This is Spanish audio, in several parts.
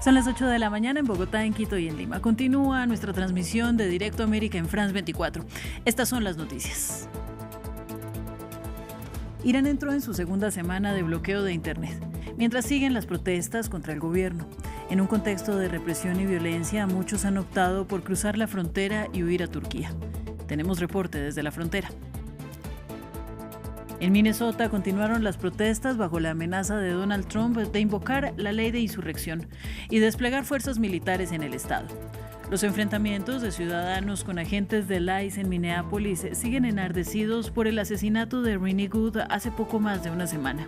Son las 8 de la mañana en Bogotá, en Quito y en Lima. Continúa nuestra transmisión de Directo América en France 24. Estas son las noticias. Irán entró en su segunda semana de bloqueo de Internet, mientras siguen las protestas contra el gobierno. En un contexto de represión y violencia, muchos han optado por cruzar la frontera y huir a Turquía. Tenemos reporte desde la frontera. En Minnesota continuaron las protestas bajo la amenaza de Donald Trump de invocar la ley de insurrección y desplegar fuerzas militares en el estado. Los enfrentamientos de ciudadanos con agentes del ICE en Minneapolis siguen enardecidos por el asesinato de Ronnie Good hace poco más de una semana.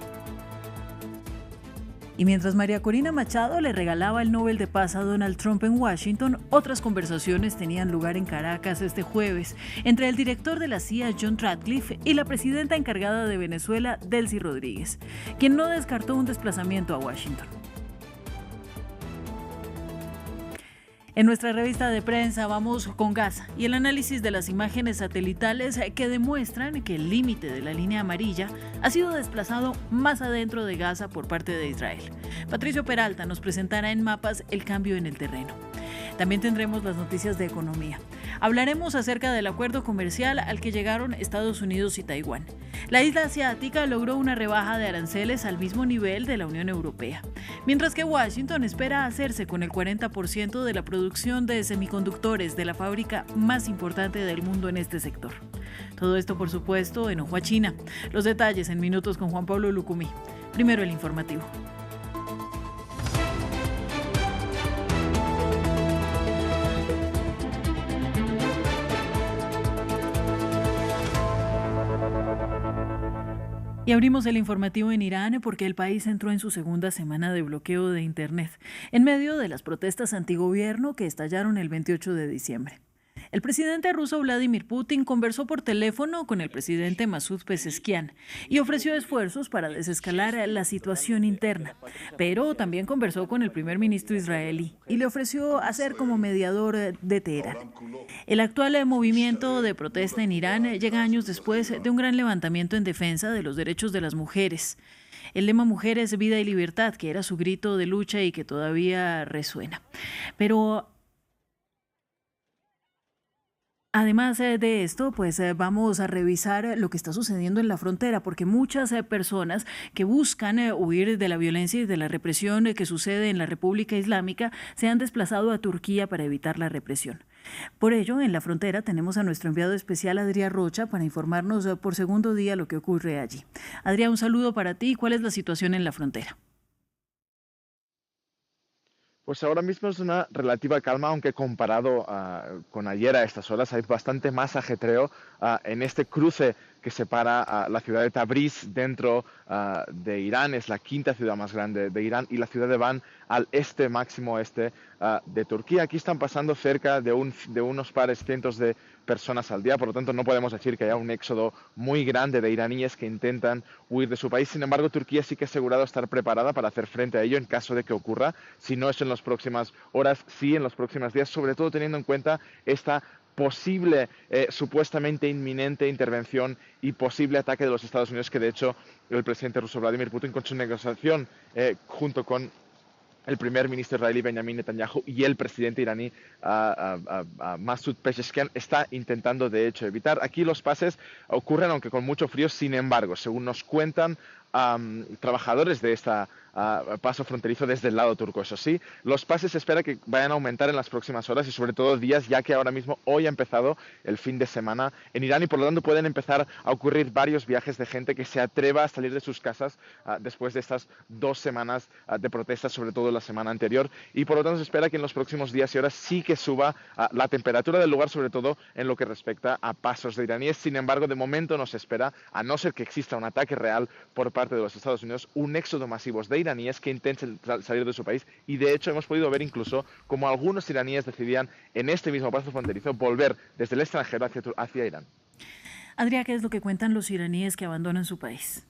Y mientras María Corina Machado le regalaba el Nobel de Paz a Donald Trump en Washington, otras conversaciones tenían lugar en Caracas este jueves entre el director de la CIA, John Ratcliffe, y la presidenta encargada de Venezuela, Delcy Rodríguez, quien no descartó un desplazamiento a Washington. En nuestra revista de prensa vamos con Gaza y el análisis de las imágenes satelitales que demuestran que el límite de la línea amarilla ha sido desplazado más adentro de Gaza por parte de Israel. Patricio Peralta nos presentará en mapas el cambio en el terreno. También tendremos las noticias de economía. Hablaremos acerca del acuerdo comercial al que llegaron Estados Unidos y Taiwán. La isla asiática logró una rebaja de aranceles al mismo nivel de la Unión Europea, mientras que Washington espera hacerse con el 40% de la producción de semiconductores de la fábrica más importante del mundo en este sector. Todo esto, por supuesto, en Ojo a China. Los detalles en minutos con Juan Pablo Lucumí. Primero el informativo. Y abrimos el informativo en Irán porque el país entró en su segunda semana de bloqueo de Internet, en medio de las protestas antigobierno que estallaron el 28 de diciembre. El presidente ruso Vladimir Putin conversó por teléfono con el presidente Masoud Pezeshkian y ofreció esfuerzos para desescalar la situación interna, pero también conversó con el primer ministro israelí y le ofreció hacer como mediador de Teherán. El actual movimiento de protesta en Irán llega años después de un gran levantamiento en defensa de los derechos de las mujeres. El lema Mujeres, Vida y Libertad, que era su grito de lucha y que todavía resuena. Pero además de esto, pues vamos a revisar lo que está sucediendo en la frontera, porque muchas personas que buscan huir de la violencia y de la represión que sucede en la República Islámica se han desplazado a Turquía para evitar la represión. Por ello, en la frontera tenemos a nuestro enviado especial Adrián Rocha para informarnos por segundo día lo que ocurre allí. Adrián, un saludo para ti. ¿Cuál es la situación en la frontera? Pues ahora mismo es una relativa calma, aunque comparado con ayer a estas horas hay bastante más ajetreo en este cruce que separa la ciudad de Tabriz dentro de Irán. Es la quinta ciudad más grande de Irán y la ciudad de Van al este, máximo este de Turquía. Aquí están pasando cerca de unos pares cientos de personas al día, por lo tanto no podemos decir que haya un éxodo muy grande de iraníes que intentan huir de su país. Sin embargo, Turquía sí que ha asegurado estar preparada para hacer frente a ello en caso de que ocurra, si no es en las próximas horas, sí en los próximos días, sobre todo teniendo en cuenta esta posible, supuestamente inminente intervención y posible ataque de los Estados Unidos, que de hecho el presidente ruso Vladimir Putin, con su negociación junto con el primer ministro israelí Benjamin Netanyahu y el presidente iraní Masoud Pezeshkian, está intentando de hecho evitar. Aquí los pases ocurren aunque con mucho frío, sin embargo, según nos cuentan trabajadores de esta paso fronterizo desde el lado turco. Eso sí, los pases se espera que vayan a aumentar en las próximas horas y sobre todo días, ya que ahora mismo hoy ha empezado el fin de semana en Irán y por lo tanto pueden empezar a ocurrir varios viajes de gente que se atreva a salir de sus casas después de estas 2 semanas de protestas, sobre todo la semana anterior, y por lo tanto se espera que en los próximos días y horas sí que suba la temperatura del lugar, sobre todo en lo que respecta a pasos de iraníes. Sin embargo, de momento no se espera, a no ser que exista un ataque real por parte de los Estados Unidos, un éxodo masivo de iraníes que intenten salir de su país, y de hecho hemos podido ver incluso como algunos iraníes decidían en este mismo paso fronterizo volver desde el extranjero hacia Irán. Adrián, ¿qué es lo que cuentan los iraníes que abandonan su país?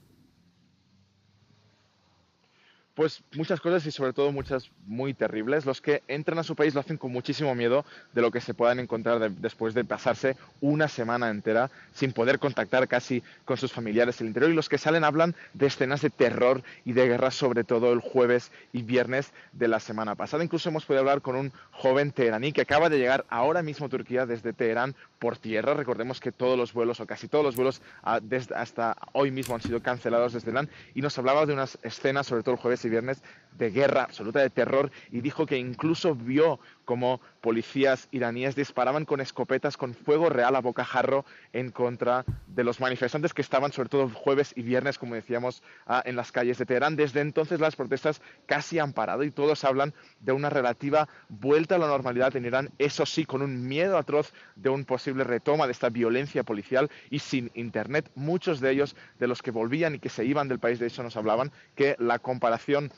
Pues muchas cosas y sobre todo muchas muy terribles. Los que entran a su país lo hacen con muchísimo miedo de lo que se puedan encontrar después de pasarse una semana entera sin poder contactar casi con sus familiares en el interior. Y los que salen hablan de escenas de terror y de guerra, sobre todo el jueves y viernes de la semana pasada. Incluso hemos podido hablar con un joven teheraní que acaba de llegar ahora mismo a Turquía desde Teherán por tierra. Recordemos que todos los vuelos o casi todos los vuelos hasta hoy mismo han sido cancelados desde Irán, y nos hablaba de unas escenas, sobre todo el jueves y viernes, de guerra absoluta, de terror, y dijo que incluso vio como policías iraníes disparaban con escopetas con fuego real a bocajarro en contra de los manifestantes que estaban, sobre todo jueves y viernes, como decíamos, en las calles de Teherán. Desde entonces las protestas casi han parado y todos hablan de una relativa vuelta a la normalidad en Irán, eso sí, con un miedo atroz de un posible retoma de esta violencia policial y sin internet. Muchos de ellos, de los que volvían y que se iban del país, de hecho nos hablaban que la comparación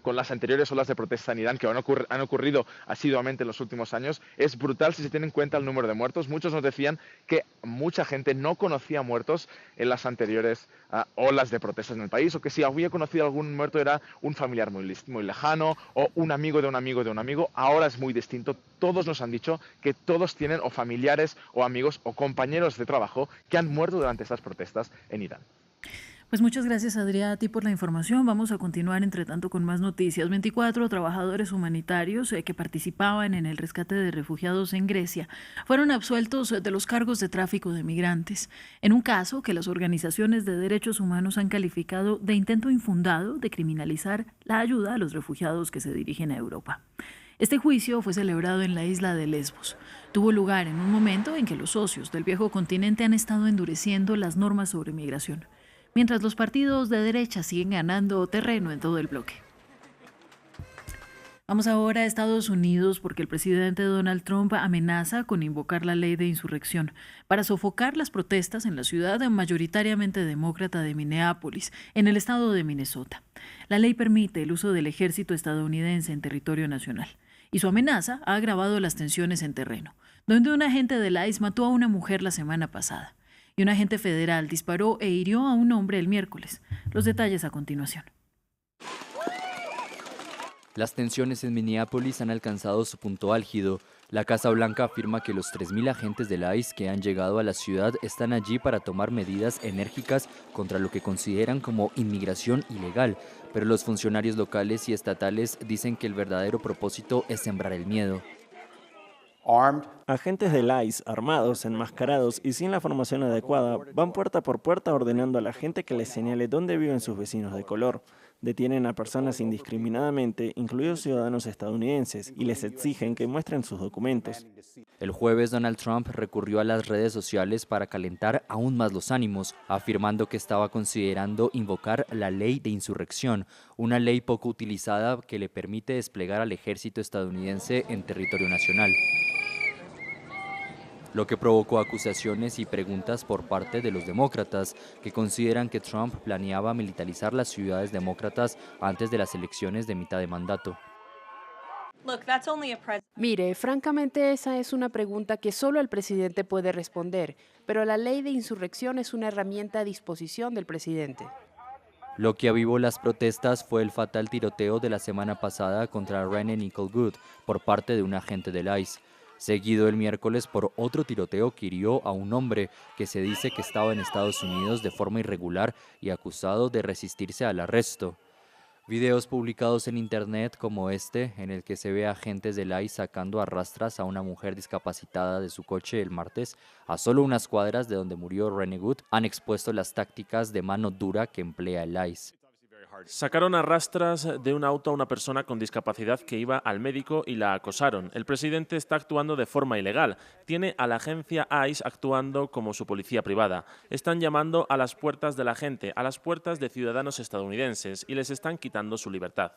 con las anteriores olas de protesta en Irán que han ocurrido asiduamente en los últimos años es brutal si se tiene en cuenta el número de muertos. Muchos nos decían que mucha gente no conocía muertos en las anteriores olas de protestas en el país, o que si había conocido algún muerto era un familiar muy lejano o un amigo de un amigo de un amigo. Ahora es muy distinto. Todos nos han dicho que todos tienen o familiares o amigos o compañeros de trabajo que han muerto durante estas protestas en Irán. Pues muchas gracias, Adrià, a ti por la información. Vamos a continuar, entre tanto, con más noticias. 24 trabajadores humanitarios que participaban en el rescate de refugiados en Grecia fueron absueltos de los cargos de tráfico de migrantes, en un caso que las organizaciones de derechos humanos han calificado de intento infundado de criminalizar la ayuda a los refugiados que se dirigen a Europa. Este juicio fue celebrado en la isla de Lesbos. Tuvo lugar en un momento en que los socios del viejo continente han estado endureciendo las normas sobre migración, mientras los partidos de derecha siguen ganando terreno en todo el bloque. Vamos ahora a Estados Unidos, porque el presidente Donald Trump amenaza con invocar la ley de insurrección para sofocar las protestas en la ciudad mayoritariamente demócrata de Minneapolis, en el estado de Minnesota. La ley permite el uso del ejército estadounidense en territorio nacional, y su amenaza ha agravado las tensiones en terreno, donde un agente del ICE mató a una mujer la semana pasada y un agente federal disparó e hirió a un hombre el miércoles. Los detalles a continuación. Las tensiones en Minneapolis han alcanzado su punto álgido. La Casa Blanca afirma que los 3.000 agentes del ICE que han llegado a la ciudad están allí para tomar medidas enérgicas contra lo que consideran como inmigración ilegal, pero los funcionarios locales y estatales dicen que el verdadero propósito es sembrar el miedo. Agentes del ICE, armados, enmascarados y sin la formación adecuada, van puerta por puerta ordenando a la gente que les señale dónde viven sus vecinos de color. Detienen a personas indiscriminadamente, incluidos ciudadanos estadounidenses, y les exigen que muestren sus documentos. El jueves, Donald Trump recurrió a las redes sociales para calentar aún más los ánimos, afirmando que estaba considerando invocar la ley de insurrección, una ley poco utilizada que le permite desplegar al ejército estadounidense en territorio nacional, lo que provocó acusaciones y preguntas por parte de los demócratas, que consideran que Trump planeaba militarizar las ciudades demócratas antes de las elecciones de mitad de mandato. Mire, francamente esa es una pregunta que solo el presidente puede responder, pero la ley de insurrección es una herramienta a disposición del presidente. Lo que avivó las protestas fue el fatal tiroteo de la semana pasada contra Rene Nicole Good por parte de un agente del ICE, seguido el miércoles por otro tiroteo que hirió a un hombre que se dice que estaba en Estados Unidos de forma irregular y acusado de resistirse al arresto. Videos publicados en internet como este, en el que se ve a agentes del ICE sacando a rastras a una mujer discapacitada de su coche el martes, a solo unas cuadras de donde murió Rene Good, han expuesto las tácticas de mano dura que emplea el ICE. Sacaron a rastras de un auto a una persona con discapacidad que iba al médico y la acosaron. El presidente está actuando de forma ilegal. Tiene a la agencia ICE actuando como su policía privada. Están llamando a las puertas de la gente, a las puertas de ciudadanos estadounidenses, y les están quitando su libertad.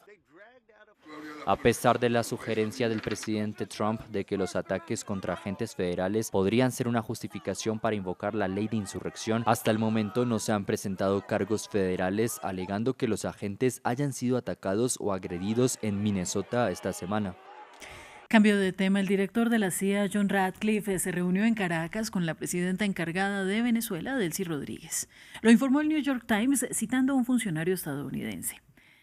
A pesar de la sugerencia del presidente Trump de que los ataques contra agentes federales podrían ser una justificación para invocar la ley de insurrección, hasta el momento no se han presentado cargos federales alegando que los agentes hayan sido atacados o agredidos en Minnesota esta semana. Cambio de tema, el director de la CIA, John Ratcliffe, se reunió en Caracas con la presidenta encargada de Venezuela, Delcy Rodríguez. Lo informó el New York Times citando a un funcionario estadounidense.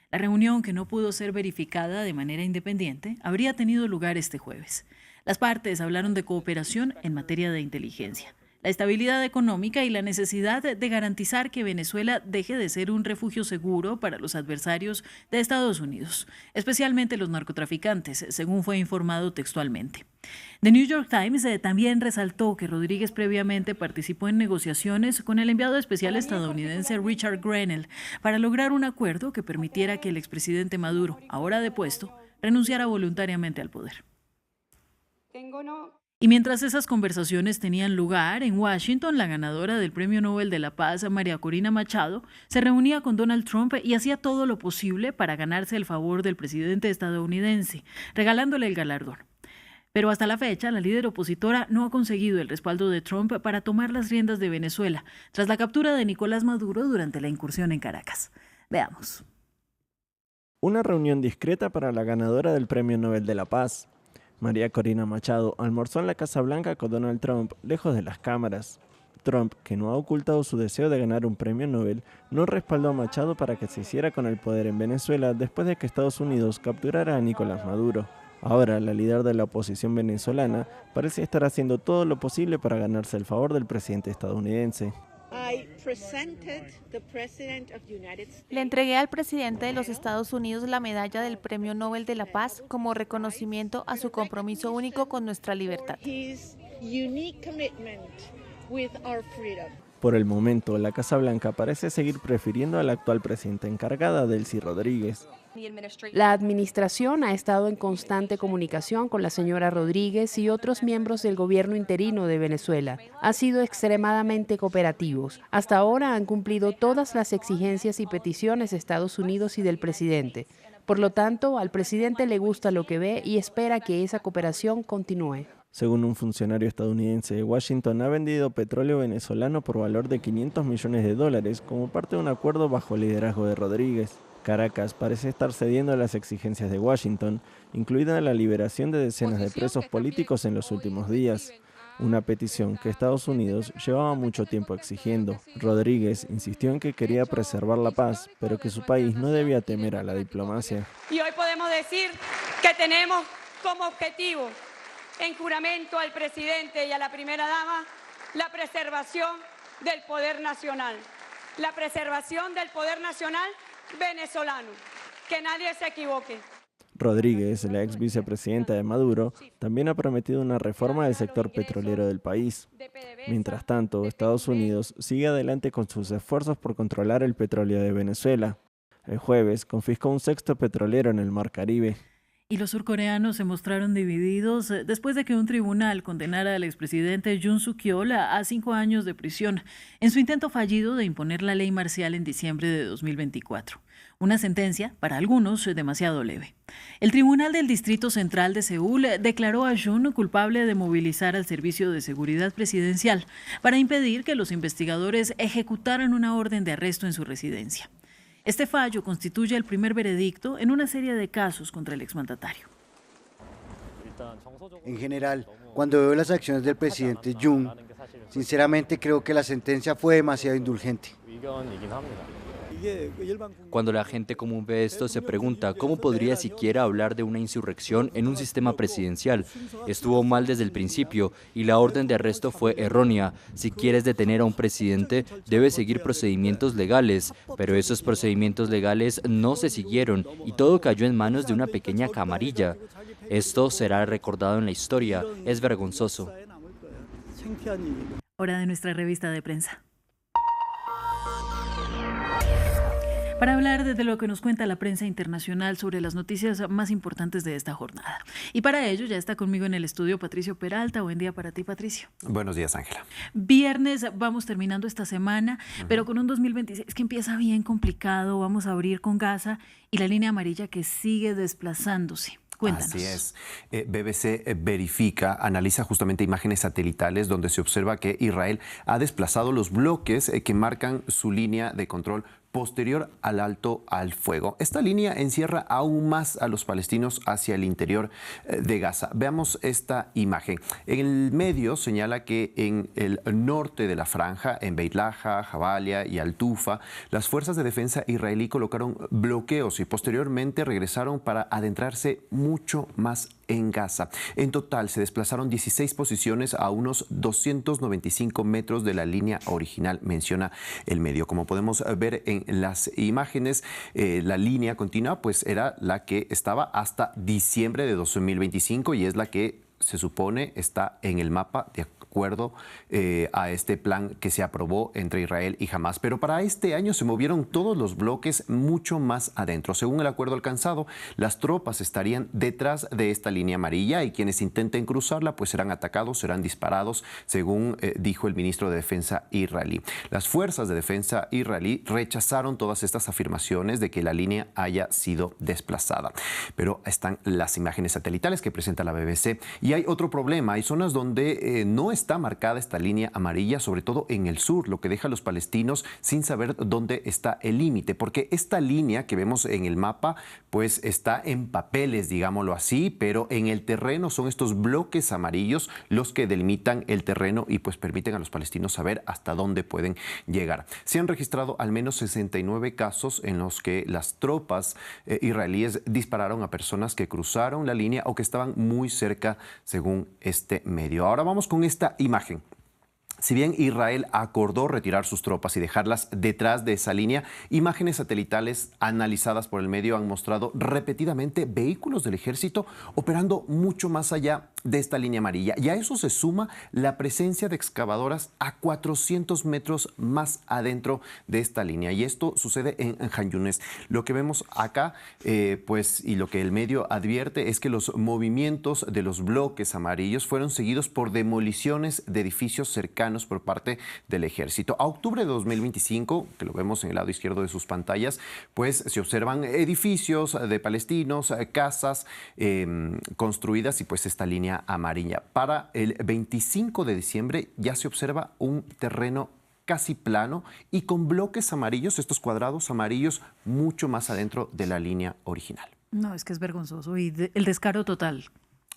La reunión, que no pudo ser verificada de manera independiente, habría tenido lugar este jueves. Las partes hablaron de cooperación en materia de inteligencia, la estabilidad económica y la necesidad de garantizar que Venezuela deje de ser un refugio seguro para los adversarios de Estados Unidos, especialmente los narcotraficantes, según fue informado textualmente. The New York Times también resaltó que Rodríguez previamente participó en negociaciones con el enviado especial estadounidense Richard Grenell para lograr un acuerdo que permitiera que el expresidente Maduro, ahora depuesto, renunciara voluntariamente al poder. Y mientras esas conversaciones tenían lugar, en Washington, la ganadora del Premio Nobel de la Paz, María Corina Machado, se reunía con Donald Trump y hacía todo lo posible para ganarse el favor del presidente estadounidense, regalándole el galardón. Pero hasta la fecha, la líder opositora no ha conseguido el respaldo de Trump para tomar las riendas de Venezuela, tras la captura de Nicolás Maduro durante la incursión en Caracas. Veamos. Una reunión discreta para la ganadora del Premio Nobel de la Paz. María Corina Machado almorzó en la Casa Blanca con Donald Trump, lejos de las cámaras. Trump, que no ha ocultado su deseo de ganar un premio Nobel, no respaldó a Machado para que se hiciera con el poder en Venezuela después de que Estados Unidos capturara a Nicolás Maduro. Ahora, la líder de la oposición venezolana parece estar haciendo todo lo posible para ganarse el favor del presidente estadounidense. Le entregué al presidente de los Estados Unidos la medalla del Premio Nobel de la Paz como reconocimiento a su compromiso único con nuestra libertad. Por el momento, la Casa Blanca parece seguir prefiriendo a la actual presidenta encargada, Delcy Rodríguez. La administración ha estado en constante comunicación con la señora Rodríguez y otros miembros del gobierno interino de Venezuela. Han sido extremadamente cooperativos. Hasta ahora han cumplido todas las exigencias y peticiones de Estados Unidos y del presidente. Por lo tanto, al presidente le gusta lo que ve y espera que esa cooperación continúe. Según un funcionario estadounidense, Washington ha vendido petróleo venezolano por valor de $500 millones como parte de un acuerdo bajo el liderazgo de Rodríguez. Caracas parece estar cediendo a las exigencias de Washington, incluida la liberación de decenas de presos políticos en los últimos días, una petición que Estados Unidos llevaba mucho tiempo exigiendo. Rodríguez insistió en que quería preservar la paz, pero que su país no debía temer a la diplomacia. Y hoy podemos decir que tenemos como objetivo, en juramento al presidente y a la primera dama, la preservación del poder nacional. La preservación del poder nacional venezolano. Que nadie se equivoque. Rodríguez, la ex vicepresidenta de Maduro, también ha prometido una reforma del sector petrolero del país. Mientras tanto, Estados Unidos sigue adelante con sus esfuerzos por controlar el petróleo de Venezuela. El jueves confiscó un sexto petrolero en el Mar Caribe. Y los surcoreanos se mostraron divididos después de que un tribunal condenara al expresidente Yoon Suk-yeol a 5 años de prisión en su intento fallido de imponer la ley marcial en diciembre de 2024. Una sentencia, para algunos, demasiado leve. El Tribunal del Distrito Central de Seúl declaró a Yoon culpable de movilizar al Servicio de Seguridad Presidencial para impedir que los investigadores ejecutaran una orden de arresto en su residencia. Este fallo constituye el primer veredicto en una serie de casos contra el exmandatario. En general, cuando veo las acciones del presidente Yoon, sinceramente creo que la sentencia fue demasiado indulgente. Cuando la gente común ve esto, se pregunta cómo podría siquiera hablar de una insurrección en un sistema presidencial. Estuvo mal desde el principio y la orden de arresto fue errónea. Si quieres detener a un presidente, debes seguir procedimientos legales, pero esos procedimientos legales no se siguieron y todo cayó en manos de una pequeña camarilla. Esto será recordado en la historia. Es vergonzoso. Hora de nuestra revista de prensa. Para hablar de lo que nos cuenta la prensa internacional sobre las noticias más importantes de esta jornada. Y para ello ya está conmigo en el estudio Patricio Peralta. Buen día para ti, Patricio. Buenos días, Ángela. Viernes, vamos terminando esta semana, pero con un 2026 que empieza bien complicado. Vamos a abrir con Gaza y la línea amarilla que sigue desplazándose. Cuéntanos. Así es. BBC verifica, analiza justamente imágenes satelitales donde se observa que Israel ha desplazado los bloques que marcan su línea de control posterior al alto al fuego. Esta línea encierra aún más a los palestinos hacia el interior de Gaza. Veamos esta imagen. En el medio señala que en el norte de la franja, en Beit Laha, Jabalia y Al-Tufa, las fuerzas de defensa israelí colocaron bloqueos y posteriormente regresaron para adentrarse mucho más en Gaza. En total se desplazaron 16 posiciones a unos 295 metros de la línea original, menciona el medio. Como podemos ver en las imágenes, la línea continua pues era la que estaba hasta diciembre de 2025 y es la que se supone está en el mapa de acuerdo a este plan que se aprobó entre Israel y Hamás. Pero para este año se movieron todos los bloques mucho más adentro. Según el acuerdo alcanzado, las tropas estarían detrás de esta línea amarilla y quienes intenten cruzarla pues serán atacados, serán disparados, según dijo el ministro de Defensa israelí. Las fuerzas de defensa israelí rechazaron todas estas afirmaciones de que la línea haya sido desplazada. Pero están las imágenes satelitales que presenta la BBC. Y hay otro problema, hay zonas donde no está marcada esta línea amarilla, sobre todo en el sur, lo que deja a los palestinos sin saber dónde está el límite, porque esta línea que vemos en el mapa pues está en papeles, digámoslo así, pero en el terreno son estos bloques amarillos los que delimitan el terreno y pues permiten a los palestinos saber hasta dónde pueden llegar. Se han registrado al menos 69 casos en los que las tropas israelíes dispararon a personas que cruzaron la línea o que estaban muy cerca, según este medio. Ahora vamos con esta imagen. Si bien Israel acordó retirar sus tropas y dejarlas detrás de esa línea, imágenes satelitales analizadas por el medio han mostrado repetidamente vehículos del ejército operando mucho más allá de esta línea amarilla. Y a eso se suma la presencia de excavadoras a 400 metros más adentro de esta línea. Y esto sucede en Han Yunes. Lo que vemos acá, pues, y lo que el medio advierte es que los movimientos de los bloques amarillos fueron seguidos por demoliciones de edificios cercanos por parte del ejército. A octubre de 2025, que lo vemos en el lado izquierdo de sus pantallas, pues se observan edificios de palestinos, casas construidas y pues esta línea amarilla. Para el 25 de diciembre ya se observa un terreno casi plano y con bloques amarillos, estos cuadrados amarillos, mucho más adentro de la línea original. No, es que es vergonzoso y el descaro total.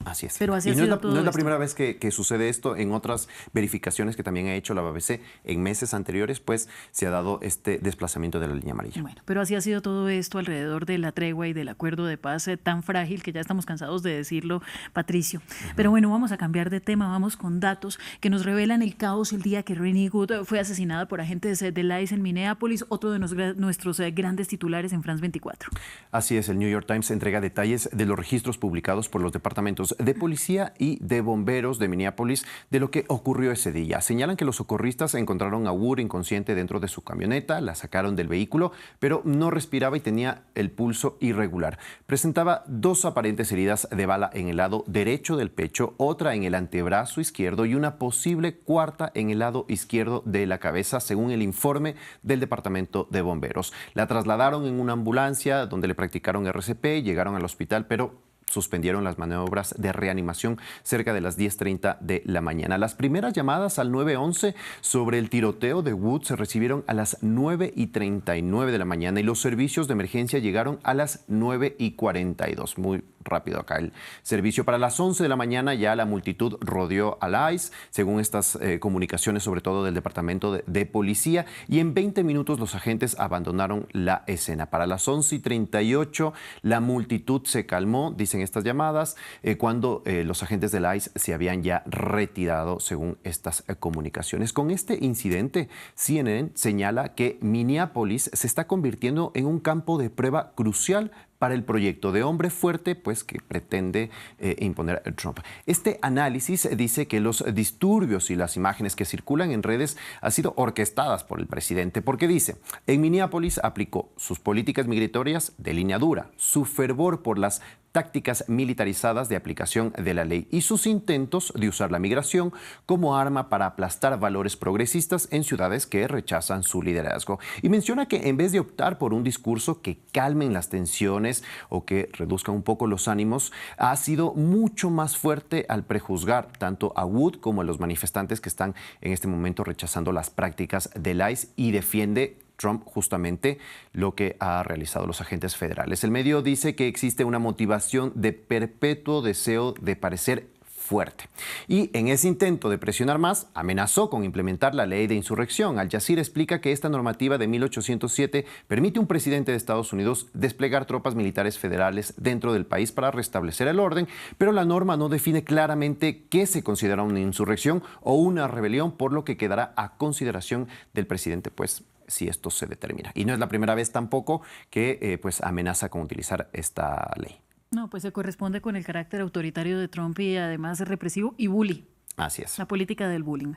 Así es. Pero así y ha no sido es la esto. primera vez que sucede esto. En otras verificaciones que también ha hecho la BBC en meses anteriores, pues se ha dado este desplazamiento de la línea amarilla. Bueno, pero así ha sido todo esto alrededor de la tregua y del acuerdo de paz tan frágil que ya estamos cansados de decirlo, Patricio. Pero bueno, vamos a cambiar de tema, vamos con datos que nos revelan el caos el día que Renee Good fue asesinada por agentes del ICE en Minneapolis, otro de nuestros grandes titulares en France 24. Así es, el New York Times entrega detalles de los registros publicados por los departamentos de policía y de bomberos de Minneapolis de lo que ocurrió ese día. Señalan que los socorristas encontraron a Wood inconsciente dentro de su camioneta, la sacaron del vehículo, pero no respiraba y tenía el pulso irregular. Presentaba 2 aparentes heridas de bala en el lado derecho del pecho, otra en el antebrazo izquierdo y una posible cuarta en el lado izquierdo de la cabeza, según el informe del Departamento de Bomberos. La trasladaron en una ambulancia donde le practicaron RCP, llegaron al hospital, pero suspendieron las maniobras de reanimación cerca de las 10:30 de la mañana. Las primeras llamadas al 911 sobre el tiroteo de Wood se recibieron a las 9:39 de la mañana y los servicios de emergencia llegaron a las 9:42. Muy rápido acá el servicio. Para las 11 de la mañana ya la multitud rodeó al ICE, según estas comunicaciones, sobre todo del Departamento de Policía, y en 20 minutos los agentes abandonaron la escena. Para las 11:38 la multitud se calmó, dicen estas llamadas, cuando los agentes del ICE se habían ya retirado, según estas comunicaciones. Con este incidente, CNN señala que Minneapolis se está convirtiendo en un campo de prueba crucial para el proyecto de hombre fuerte, pues, que pretende imponer Trump. Este análisis dice que los disturbios y las imágenes que circulan en redes han sido orquestadas por el presidente, porque dice, en Minneapolis aplicó sus políticas migratorias de línea dura, su fervor por las tácticas militarizadas de aplicación de la ley y sus intentos de usar la migración como arma para aplastar valores progresistas en ciudades que rechazan su liderazgo. Y menciona que en vez de optar por un discurso que calmen las tensiones o que reduzca un poco los ánimos, ha sido mucho más fuerte al prejuzgar tanto a Wood como a los manifestantes que están en este momento rechazando las prácticas del ICE y defiende Trump justamente lo que ha realizado los agentes federales. El medio dice que existe una motivación de perpetuo deseo de parecer fuerte. Y en ese intento de presionar más, amenazó con implementar la ley de insurrección. Al Jazeera explica que esta normativa de 1807 permite a un presidente de Estados Unidos desplegar tropas militares federales dentro del país para restablecer el orden, pero la norma no define claramente qué se considera una insurrección o una rebelión, por lo que quedará a consideración del presidente, pues, si esto se determina. Y no es la primera vez tampoco que pues amenaza con utilizar esta ley. No, pues se corresponde con el carácter autoritario de Trump y además represivo y bully. Así es. La política del bullying.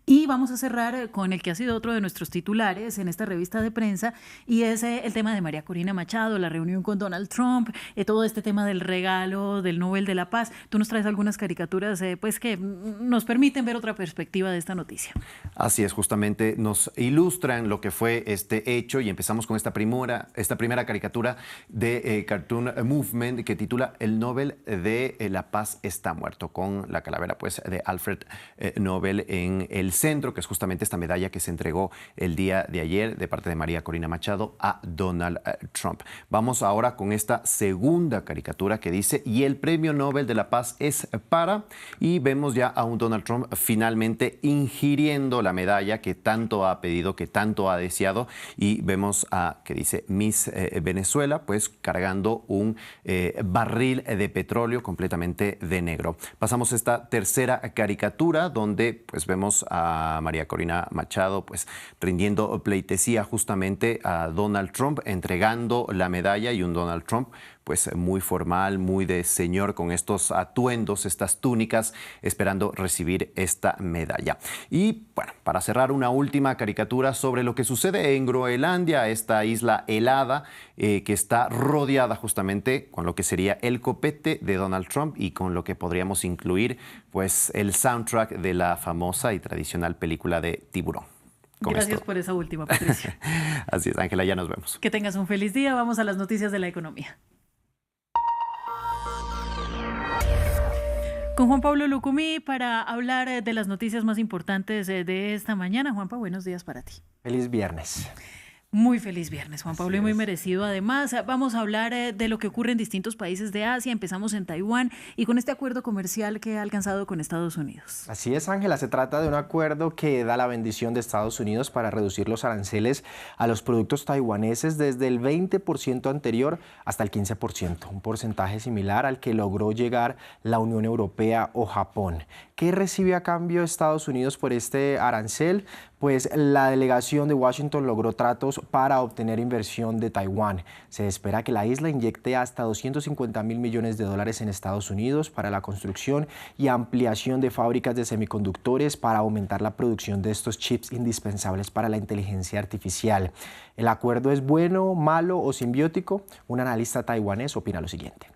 Y vamos a cerrar con el que ha sido otro de nuestros titulares en esta revista de prensa, y es el tema de María Corina Machado, la reunión con Donald Trump, todo este tema del regalo del Nobel de la Paz. Tú nos traes algunas caricaturas pues que nos permiten ver otra perspectiva de esta noticia. Así es, justamente nos ilustran lo que fue este hecho, y empezamos con esta primera caricatura de Cartoon Movement que titula El Nobel de la Paz está muerto, con la calavera pues de Alfred Nobel en el centro, que es justamente esta medalla que se entregó el día de ayer de parte de María Corina Machado a Donald Trump. Vamos ahora con esta segunda caricatura que dice y el premio Nobel de la Paz es para, y vemos ya a un Donald Trump finalmente ingiriendo la medalla que tanto ha pedido, que tanto ha deseado, y vemos a que dice Miss Venezuela pues cargando un barril de petróleo completamente de negro. Pasamos a esta tercera caricatura donde pues vemos a María Corina Machado pues rindiendo pleitesía justamente a Donald Trump, entregando la medalla, y un Donald Trump pues muy formal, muy de señor, con estos atuendos, estas túnicas, esperando recibir esta medalla. Y bueno, para cerrar, una última caricatura sobre lo que sucede en Groenlandia, esta isla helada que está rodeada justamente con lo que sería el copete de Donald Trump y con lo que podríamos incluir pues el soundtrack de la famosa y tradicional película de Tiburón. Gracias por esa última, Patricia. Así es, Ángela, ya nos vemos. Que tengas un feliz día. Vamos a las noticias de la economía. Con Juan Pablo Lucumí para hablar de las noticias más importantes de esta mañana. Juanpa, buenos días para ti. Feliz viernes. Muy feliz viernes, Juan Pablo, y muy merecido. Además, vamos a hablar de lo que ocurre en distintos países de Asia. Empezamos en Taiwán y con este acuerdo comercial que ha alcanzado con Estados Unidos. Así es, Ángela, se trata de un acuerdo que da la bendición de Estados Unidos para reducir los aranceles a los productos taiwaneses desde el 20% anterior hasta el 15%, un porcentaje similar al que logró llegar la Unión Europea o Japón. ¿Qué recibe a cambio Estados Unidos por este arancel? Pues la delegación de Washington logró tratos para obtener inversión de Taiwán. Se espera que la isla inyecte hasta $250.000 millones en Estados Unidos para la construcción y ampliación de fábricas de semiconductores para aumentar la producción de estos chips indispensables para la inteligencia artificial. ¿El acuerdo es bueno, malo o simbiótico? Un analista taiwanés opina lo siguiente.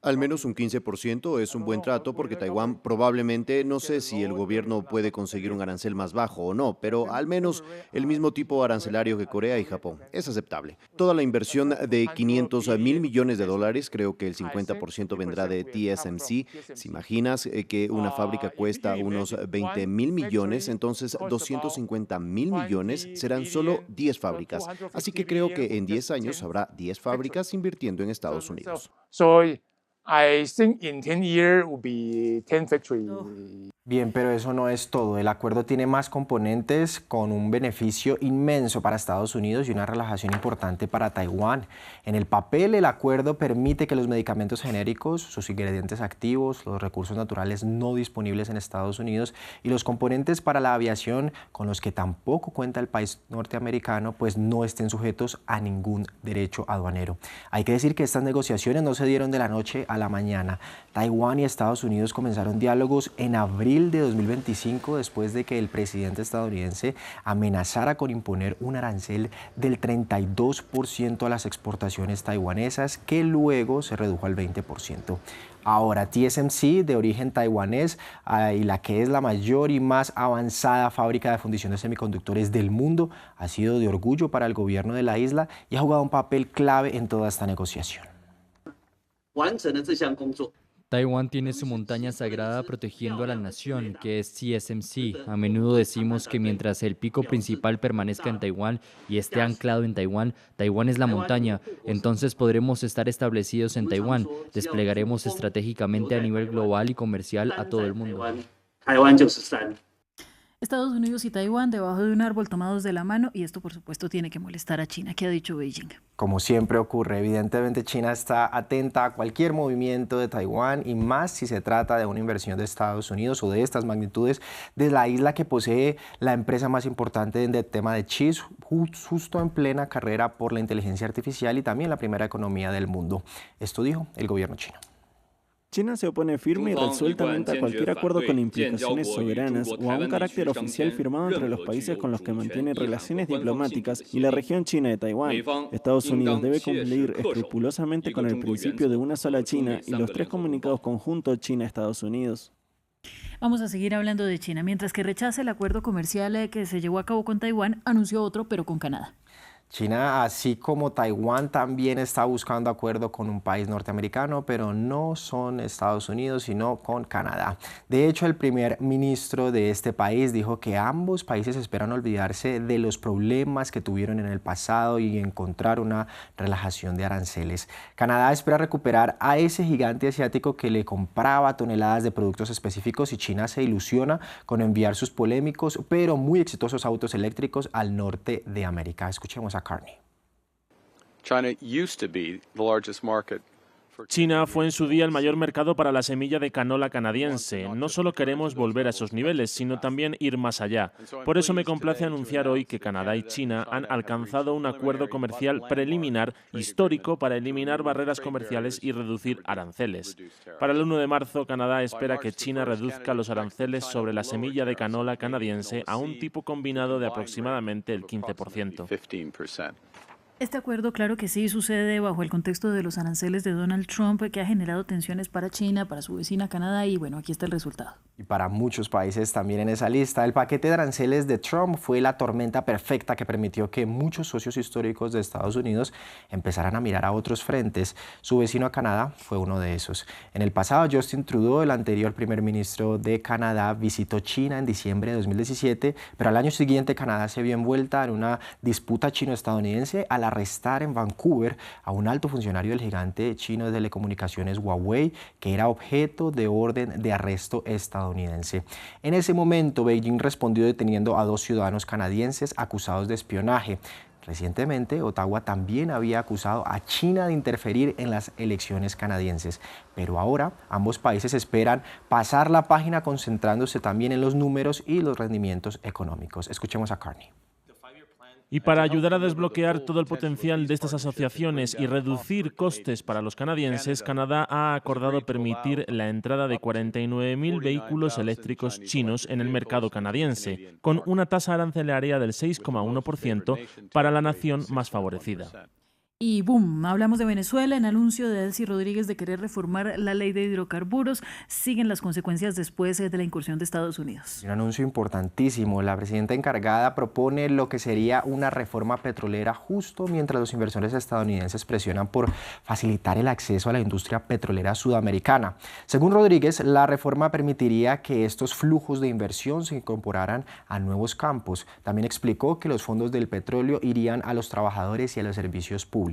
Al menos un 15% es un buen trato porque Taiwán probablemente, no sé si el gobierno puede conseguir un arancel más bajo o no, pero al menos el mismo tipo arancelario que Corea y Japón. Es aceptable. Toda la inversión de $500.000 millones, creo que el 50% vendrá de TSMC. Si imaginas que una fábrica cuesta unos $20.000 millones, entonces $250.000 millones serán solo 10 fábricas. Así que creo que en 10 años habrá 10 fábricas invirtiendo en Estados Unidos. I think in 10 years will be 10 factories. Bien, pero eso no es todo. El acuerdo tiene más componentes con un beneficio inmenso para Estados Unidos y una relajación importante para Taiwán. En el papel, el acuerdo permite que los medicamentos genéricos, sus ingredientes activos, los recursos naturales no disponibles en Estados Unidos y los componentes para la aviación con los que tampoco cuenta el país norteamericano, pues no estén sujetos a ningún derecho aduanero. Hay que decir que estas negociaciones no se dieron de la noche a la mañana. Taiwán y Estados Unidos comenzaron diálogos en abril de 2025 después de que el presidente estadounidense amenazara con imponer un arancel del 32% a las exportaciones taiwanesas, que luego se redujo al 20%. Ahora, TSMC, de origen taiwanés y la que es la mayor y más avanzada fábrica de fundición de semiconductores del mundo, ha sido de orgullo para el gobierno de la isla y ha jugado un papel clave en toda esta negociación. Taiwán tiene su montaña sagrada protegiendo a la nación, que es TSMC. A menudo decimos que mientras el pico principal permanezca en Taiwán y esté anclado en Taiwán, Taiwán es la montaña. Entonces podremos estar establecidos en Taiwán. Desplegaremos estratégicamente a nivel global y comercial a todo el mundo. Estados Unidos y Taiwán debajo de un árbol tomados de la mano, y esto por supuesto tiene que molestar a China. ¿Qué ha dicho Beijing? Como siempre ocurre, evidentemente China está atenta a cualquier movimiento de Taiwán y más si se trata de una inversión de Estados Unidos o de estas magnitudes de la isla que posee la empresa más importante en el tema de chips, justo en plena carrera por la inteligencia artificial y también la primera economía del mundo. Esto dijo el gobierno chino. China se opone firme y resueltamente a cualquier acuerdo con implicaciones soberanas o a un carácter oficial firmado entre los países con los que mantiene relaciones diplomáticas y la región china de Taiwán. Estados Unidos debe cumplir escrupulosamente con el principio de una sola China y los 3 comunicados conjuntos China-Estados Unidos. Vamos a seguir hablando de China. Mientras que rechaza el acuerdo comercial que se llevó a cabo con Taiwán, anunció otro, pero con Canadá. China, así como Taiwán, también está buscando acuerdo con un país norteamericano, pero no son Estados Unidos, sino con Canadá. De hecho, el primer ministro de este país dijo que ambos países esperan olvidarse de los problemas que tuvieron en el pasado y encontrar una relajación de aranceles. Canadá espera recuperar a ese gigante asiático que le compraba toneladas de productos específicos y China se ilusiona con enviar sus polémicos, pero muy exitosos autos eléctricos al norte de América. Escuchemos a Carney. China fue en su día el mayor mercado para la semilla de canola canadiense. No solo queremos volver a esos niveles, sino también ir más allá. Por eso me complace anunciar hoy que Canadá y China han alcanzado un acuerdo comercial preliminar histórico para eliminar barreras comerciales y reducir aranceles. Para el 1 de marzo, Canadá espera que China reduzca los aranceles sobre la semilla de canola canadiense a un tipo combinado de aproximadamente el 15%. Este acuerdo, claro que sí, sucede bajo el contexto de los aranceles de Donald Trump, que ha generado tensiones para China, para su vecina Canadá, y bueno, aquí está el resultado. Y para muchos países también en esa lista, el paquete de aranceles de Trump fue la tormenta perfecta que permitió que muchos socios históricos de Estados Unidos empezaran a mirar a otros frentes. Su vecino a Canadá fue uno de esos. En el pasado, Justin Trudeau, el anterior primer ministro de Canadá, visitó China en diciembre de 2017, pero al año siguiente Canadá se vio envuelta en una disputa chino-estadounidense al arrestar en Vancouver a un alto funcionario del gigante chino de telecomunicaciones Huawei, que era objeto de orden de arresto estadounidense. En ese momento, Beijing respondió deteniendo a 2 ciudadanos canadienses acusados de espionaje. Recientemente, Ottawa también había acusado a China de interferir en las elecciones canadienses. Pero ahora, ambos países esperan pasar la página concentrándose también en los números y los rendimientos económicos. Escuchemos a Carney. Y para ayudar a desbloquear todo el potencial de estas asociaciones y reducir costes para los canadienses, Canadá ha acordado permitir la entrada de 49.000 vehículos eléctricos chinos en el mercado canadiense, con una tasa arancelaria del 6,1% para la nación más favorecida. Y boom, hablamos de Venezuela. En anuncio de Delcy Rodríguez de querer reformar la ley de hidrocarburos, siguen las consecuencias después de la incursión de Estados Unidos. Un anuncio importantísimo. La presidenta encargada propone lo que sería una reforma petrolera justo mientras los inversores estadounidenses presionan por facilitar el acceso a la industria petrolera sudamericana. Según Rodríguez, la reforma permitiría que estos flujos de inversión se incorporaran a nuevos campos. También explicó que los fondos del petróleo irían a los trabajadores y a los servicios públicos.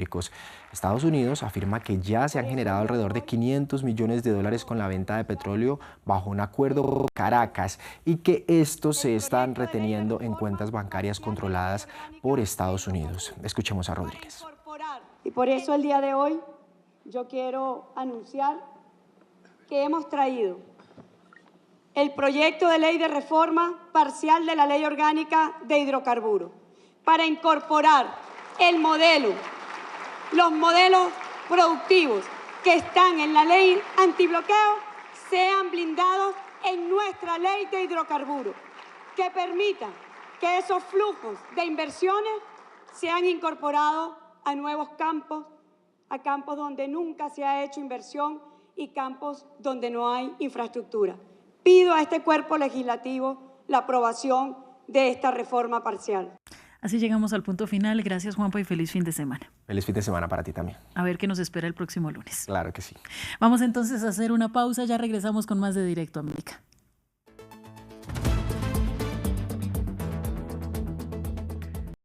Estados Unidos afirma que ya se han generado alrededor de $500 millones con la venta de petróleo bajo un acuerdo con Caracas y que estos se están reteniendo en cuentas bancarias controladas por Estados Unidos. Escuchemos a Rodríguez. Y por eso el día de hoy yo quiero anunciar que hemos traído el proyecto de ley de reforma parcial de la Ley Orgánica de Hidrocarburos para incorporar los modelos productivos que están en la ley antibloqueo sean blindados en nuestra ley de hidrocarburos, que permitan que esos flujos de inversiones sean incorporados a nuevos campos, a campos donde nunca se ha hecho inversión y campos donde no hay infraestructura. Pido a este cuerpo legislativo la aprobación de esta reforma parcial. Así llegamos al punto final. Gracias, Juanpa, y feliz fin de semana. Feliz fin de semana para ti también. A ver qué nos espera el próximo lunes. Claro que sí. Vamos entonces a hacer una pausa. Ya regresamos con más de Directo América.